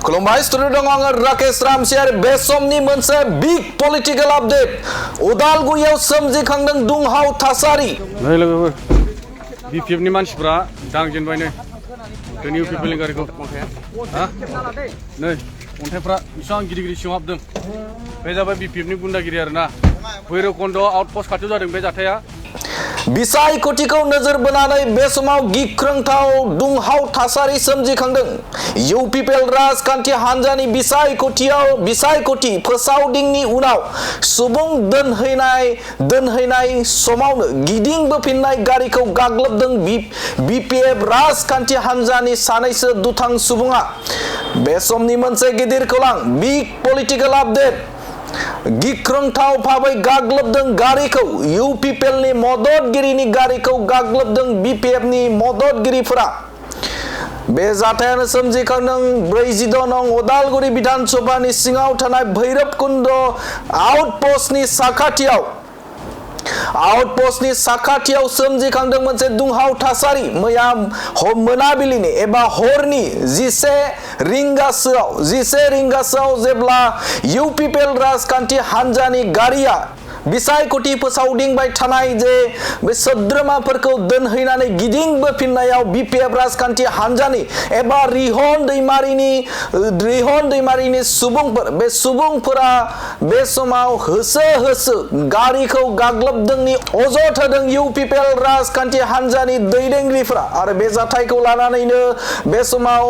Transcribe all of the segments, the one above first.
खुलुमबाय स्टुडिअ दं आङो राकेश रामसियार बे समनि मोनसे बिग पलिटिकल आपडेट उदालगुरियाव सोमजिखांदों दुंहाव थासारि नै लोगोफोर बिपिएफनि मानसिफ्रा दांजेनबायनो जोंनि इउपिपिएलनि गारिखौ हा नै अन्थाइफ्रा बेसेबां गिदिर गिदिर सिङाव हाबदों बे जाबाय बिपिएफनि गुन्डागिरि आरोना भैरबकुन्द आउटपस्ट खाथियाव जादों बे जाथाया बिसायख'थिखौ नोजोर बोनानै बे समाव गिख्रंथाव दुंहाव थासारि सोमजिखांदों इउपिपिएल राजखान्थि हान्जानि बिसायख'थि फोसावदिंनि उनाव सुबुं दोनहैनाय समावनो गिदिंबोफिननाय गारिखौ गाग्लोबदों बिपिएफ राजखान्थि हान्जानि सानैसो दुथां सुबुङा बे समनि मोनसे गिदिर खौरां बिग पलिटिकल आपडेट गिख्रंथाव भाबै गाग्लोबदों गारिखौ इउपिपिएलनि मददगिरिनि गारिखौ गाग्लोबदों बिपिएफनि मददगिरिफोरा बे जाथायानो सोमजिखांदों 46 नं उदालगुरि विधानसभानि सिङाव थानाय भैरबकुन्द आउटपस्टनि साखाथियाव सोमजिखांदों मोनसे दुंहाव थासारि मैया मोनाबिलिनि एबा हरनि 11 रिंगासोआव जेब्ला इउपिपिएल राजखान्थि हान्जानि गारिया बिसायख'थि फोसावदिंबाय थानाय जे बे सोद्रोमाफोरखौ दोनहैनानै गिदिंबोफिननायाव बिपिएफ राजखान्थि हान्जानि एबा रिहन दैमारिनि सुबुंफोरा बे समाव होसो गारिखौ गाग्लोबदोंनि अजद होदों इउपिपिएल राजखान्थि हान्जानि दैदेनगिरिफोरा आरो बे जाथायखौ लानानैनो बे समाव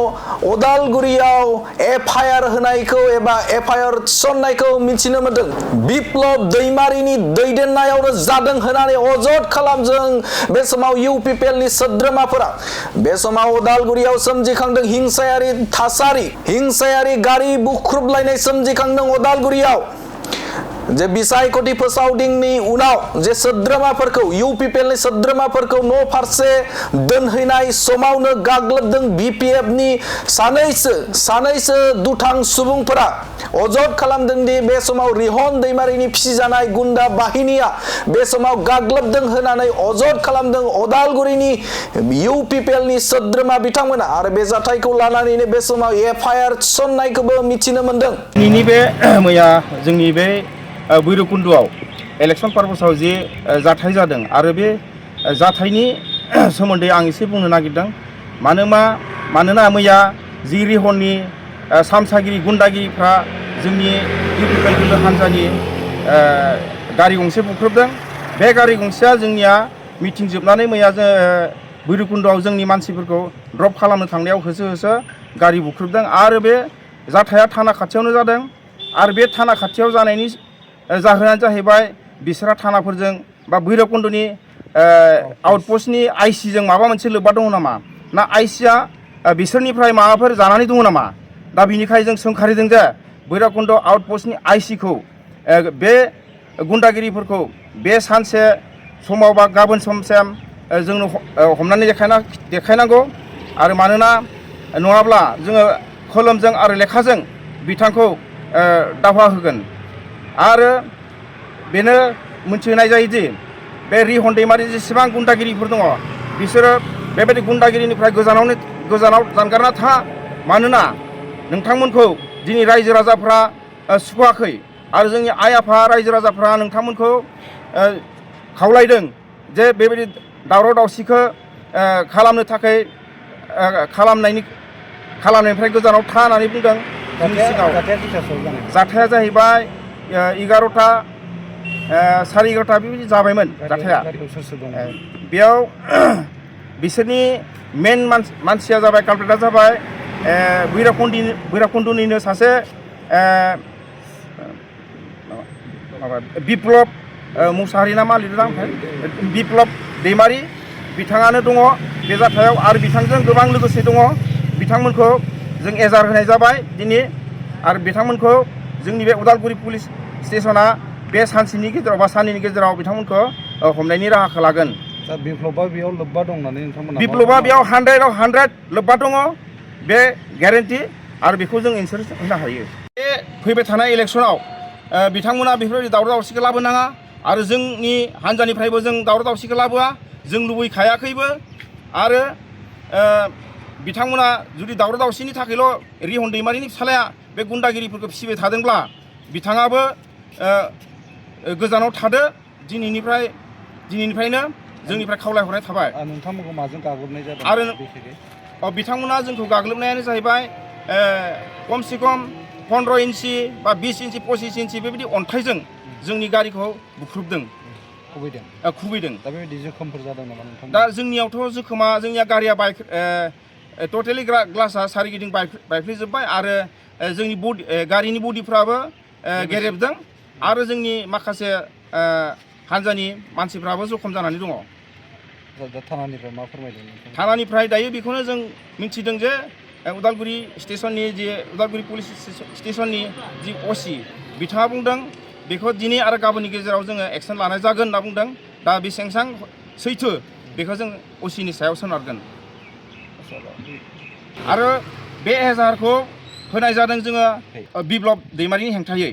उदालगुरियाव एफआइआर होनायखौ एबा एफआइआर थिसननायखौ मिथिनो मोनदों बिप्लब दैमारिनि दैदेननायावनो जादों होननानै अजद खालामदों बे समाव इउपिपिएलनि सोद्रोमाफोरा बे समाव उदालगुरियाव सोमजिखांदों हिंसायारि गारि बुख्रुबलायनाय सोमजिखांदों उदालगुरियाव जे बिसायख'थि फोसावदिंनि उनाव जे सोद्रोमाफोरखौ इउपिपिएलनि सोद्रोमाफोरखौ न' फारसे दोनहैनाय समावनो गाग्लोबदों बिपिएफनि सानैसो दुथां सुबुंफोरा अजद खालामदों दि बे समाव रिहन दैमारिनि फिसिजानाय गुन्डा बाहिनिया बे समाव गाग्लोबदों होननानै अजद खालामदों उदालगुरिनि इउपिपिएलनि सोद्रोमा बिथांमोना आरो बे जाथायखौ लानानैनो बे समाव एफआइआर थिसननायखौबो मिथिनो मोनदों मैया जोंनि बे भैरबकुन्दआव इलेक्शन पार्पसाव जे जाथाय जादों आरो बे जाथायनि सोमोन्दै आं एसे बुंनो नागिरदों मानोना मैया जि रिहननि सामसागिरि गुन्डागिरिफ्रा जोंनि इउपिपिएल हान्जानि गारि गंसे बुख्रुबदों बे गारि गंसेया जोंनिया मिटिं जोबनानै मैया भैरबकुन्दआव जोंनि मानसिफोरखौ ड्रप खालामनो थांनायाव होसो गारि बुख्रुबदों आरो बे जाथाया थाना खाथियावनो जादों आरो बे थाना खाथियाव जानायनि जाहोनानो जाहैबाय बिसोरा थानाफोरजों बा भैरबकुन्दनि आउटपस्टनि आइसिजों माबा मोनसे लोब्बा दङ नामा ना आइसिया बिसोरनिफ्राय माबाफोर जानानै दङ नामा दा बिनिखाय जों सोंखारिदों जे भैरबकुन्द आउटपस्टनि आइसिखौ बे गुन्डागिरिफोरखौ बे सानसे समाव बा गाबोन समसिम जोंनो हमनानै देखायनांगौ आरो मानोना नङाब्ला जोङो कलमजों आरो लेखाजों बिथांखौ दावहा होगोन आरो बेनो मोनथिहोनाय जायोदि बे रिहन दैमारि जेसेबां गुन्डागिरिफोर दङ बिसोरो बेबायदि गुन्डागिरिनिफ्राय गोजानाव जानगारना था मानोना नोंथांमोनखौ दिनै रायजो राजाफ्रा सुखुवाखै आरो जोंनि आइ आफा रायजो राजाफ्रा नोंथांमोनखौ खावलायदों जे बेबायदि दावराव दावसिखौ खालामनो थाखाय खालामनायनिफ्राय गोजानाव था होननानै बुंदों जाथाया जाहैबाय 11टा 11:30 बेबायदि जाबायमोन जाथाया बेयाव बिसोरनि मेन मानसिया जाबाय कालप्रेटआ जाबाय भैरबकुन्दनिनो सासे बिप्लब मुसाहारि ना मा लिरदों बिप्लब दैमारि बिथाङानो दङ बे जाथायाव आरो बिथांजों गोबां लोगोसे दङ बिथांमोनखौ जों एजार होनाय जाबाय दिनै आरो बिथांमोनखौ जोंनि बे उदालगुरि पुलिस स्टेसना बे सानसेनि गेजेराव बा साननैनि गेजेराव बिथांमोनखौ हमनायनि राहाखौ लागोन बिप्लबा बेयाव लोब्बा दं होननानै नोंथांमोना बिप्लबा बेयाव 100 लोब्बा दङ बे ग्यारेन्टि आरो बेखौ जों इन्सुरेन्स होनो हायो बे फैबाय थानाय इलेक्सनाव बिथांमोना बेफोरबायदि दावराव दावसिखौ लाबोनाङा आरो जोंनि हान्जानिफ्रायबो जों दावराव दावसिखौ लाबोआ जों लुबैखायाखैबो आरो बिथांमोना जुदि दावराव दावसिनि थाखायल' रिहन दैमारिनि फिसालाया बे गुन्डागिरिफोरखौ फिसिबाय थादोंब्ला बिथाङाबो गोजानाव थादो दिनैनिफ्रायनो जोंनिफ्राय खावलायहरनाय थाबाय नोंथांमोनखौ माजों गाग्लोबनाय जादों आरो बिथांमोना जोंखौ गाग्लोबनायानो जाहैबाय खमसे खम 15 इन्सि बा 20 इन्सि 25 इन्सि बेबायदि अन्थाइजों जोंनि गारिखौ बुख्रुबदों खुबैदों दा बेबायदि जोखोमफोर जादों नामा नोंथां दा जोंनियावथ' जोखोमा जोंनिया गारिया टटेलि ग्लासा सारिगिदिं बायफ्लेजोब्बाय आरो जोंनि गारिनि बडिफ्राबो गेरेबदों आरो जोंनि माखासे हान्जानि मानसिफ्राबो जखम जानानै दङ थानानिफ्राय मा फोरमायदों थानानिफ्राय दायो बेखौनो जों मिथिदों जे उदालगुरि पुलिस स्टेशननि जि असि बिथाङा बुंदों बेखौ दिनै आरो गाबोननि गेजेराव जोङो एक्सन लानाय जागोन होनना बुंदों दा बेसेबां सैथो बेखौ जों असिनि सायाव सोनारगोन आरो बे एजाहारखौ होनाय जादों जोङो बिप्लब दैमारिनि हेंथायै